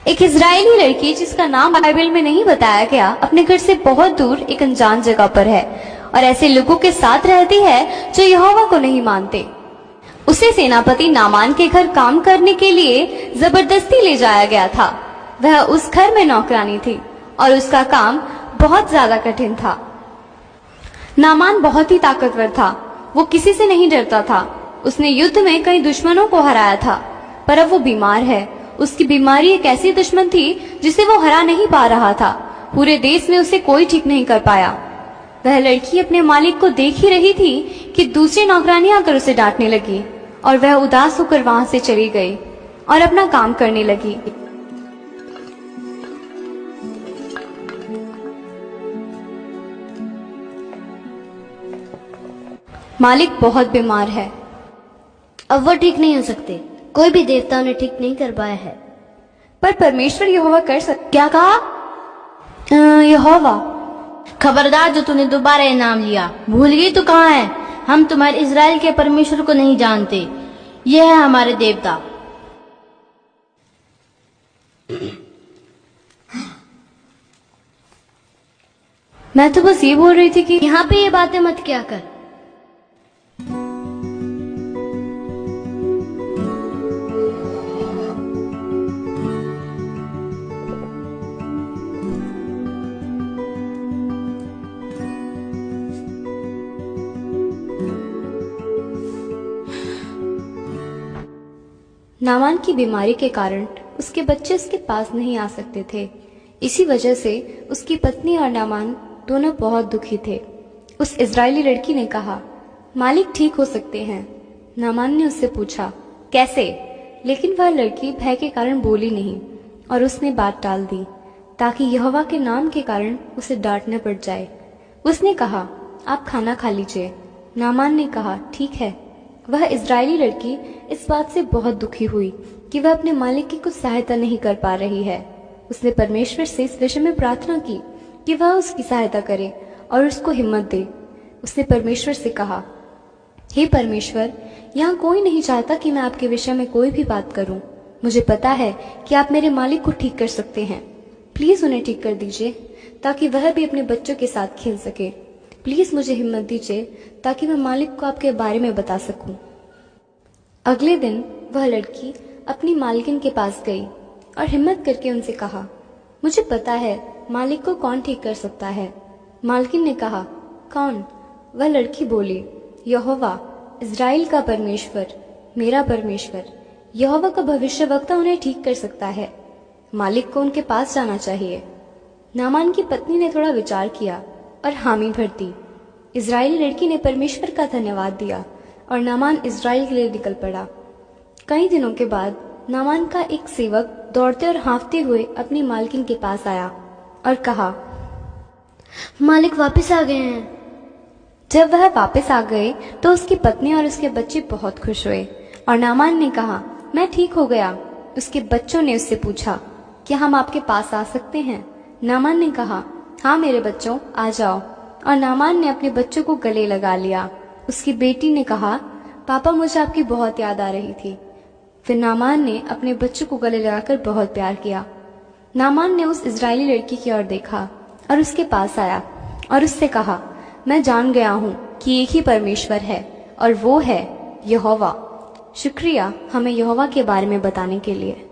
एक इजरायली लड़की जिसका नाम बाइबल में नहीं बताया गया अपने घर से बहुत दूर एक अनजान जगह पर है और ऐसे लोगों के साथ रहती है जो यहोवा को नहीं मानते। उसे सेनापति नामान के घर काम करने के लिए जबरदस्ती ले जाया गया था। वह उस घर में नौकरानी थी और उसका काम बहुत ज्यादा कठिन था। नामान बहुत ही ताकतवर था, वो किसी से नहीं डरता था। उसने युद्ध में कई दुश्मनों को हराया था, पर अब वो बीमार है। उसकी बीमारी एक ऐसी दुश्मन थी जिसे वो हरा नहीं पा रहा था। पूरे देश में उसे कोई ठीक नहीं कर पाया। वह लड़की अपने मालिक को देख ही रही थी कि दूसरी नौकरानी आकर उसे डांटने लगी और वह उदास होकर वहां से चली गई और अपना काम करने लगी। मालिक बहुत बीमार है। अब वो ठीक नहीं हो सकते। कोई भी देवता उन्हें ठीक नहीं कर पाया है। पर परमेश्वर यहोवा कर सकता। क्या कहा? यहोवा। खबरदार, जो तूने दोबारा ये नाम लिया। भूल गई तू कहाँ है? हम तुम्हारे इजराइल के परमेश्वर को नहीं जानते। ये है हमारे देवता। मैं तो बस ये बोल रही थी कि यहाँ पे ये बातें मत किया कर। नामान की बीमारी के कारण उसके बच्चे उसके पास नहीं आ सकते थे। इसी वजह से उसकी पत्नी और नामान दोनों बहुत दुखी थे। उस इजरायली लड़की ने कहा, मालिक ठीक हो सकते हैं। नामान ने उससे पूछा, कैसे? लेकिन वह लड़की भय के कारण बोली नहीं और उसने बात टाल दी ताकि यहोवा के नाम के कारण उसे डांट न पड़ जाए। उसने कहा, आप खाना खा लीजिए। नामान ने कहा, ठीक है। वह इजरायली लड़की इस बात से बहुत दुखी हुई कि वह अपने मालिक की कुछ सहायता नहीं कर पा रही है। उसने परमेश्वर से इस विषय में प्रार्थना की कि वह उसकी सहायता करे और उसको हिम्मत दे। उसने परमेश्वर से कहा, हे परमेश्वर, यहाँ कोई नहीं चाहता कि मैं आपके विषय में कोई भी बात करूं। मुझे पता है कि आप मेरे मालिक को ठीक कर सकते हैं। प्लीज उन्हें ठीक कर दीजिए ताकि वह भी अपने बच्चों के साथ खेल सके। प्लीज मुझे हिम्मत दीजिए ताकि मैं मालिक को आपके बारे में बता सकूं। अगले दिन वह लड़की अपनी मालकिन के पास गई और हिम्मत करके उनसे कहा, मुझे पता है मालिक को कौन ठीक कर सकता है। मालकिन ने कहा, कौन? वह लड़की बोली, यहोवा, इजराइल का परमेश्वर, मेरा परमेश्वर। यहोवा का भविष्यवक्ता उन्हें ठीक कर सकता है। मालिक को उनके पास जाना चाहिए। नामान की पत्नी ने थोड़ा विचार किया और हामी भर दी। इजरायली लड़की ने परमेश्वर का धन्यवाद दिया और नामान इजराइल के लिए निकल पड़ा। कई दिनों के बाद नामान का एक सेवक दौड़ते और हाँफते हुए अपनी मालकिन के पास आया और कहा, मालिक वापस आ गए हैं। जब वह वापस आ गए तो उसकी पत्नी और उसके बच्चे बहुत खुश हुए और नामान ने कहा, मैं ठीक हो गया। उसके बच्चों ने उससे पूछा, क्या हम आपके पास आ सकते हैं? नामान ने कहा, हाँ मेरे बच्चों, आ जाओ। और नामान ने अपने बच्चों को गले लगा लिया। उसकी बेटी ने कहा, पापा, मुझे आपकी बहुत याद आ रही थी। फिर नामान ने अपने बच्चों को गले लगाकर बहुत प्यार किया। नामान ने उस इजरायली लड़की की ओर देखा और उसके पास आया और उससे कहा, मैं जान गया हूँ कि एक ही परमेश्वर है और वो है यहोवा। शुक्रिया हमें यहोवा के बारे में बताने के लिए।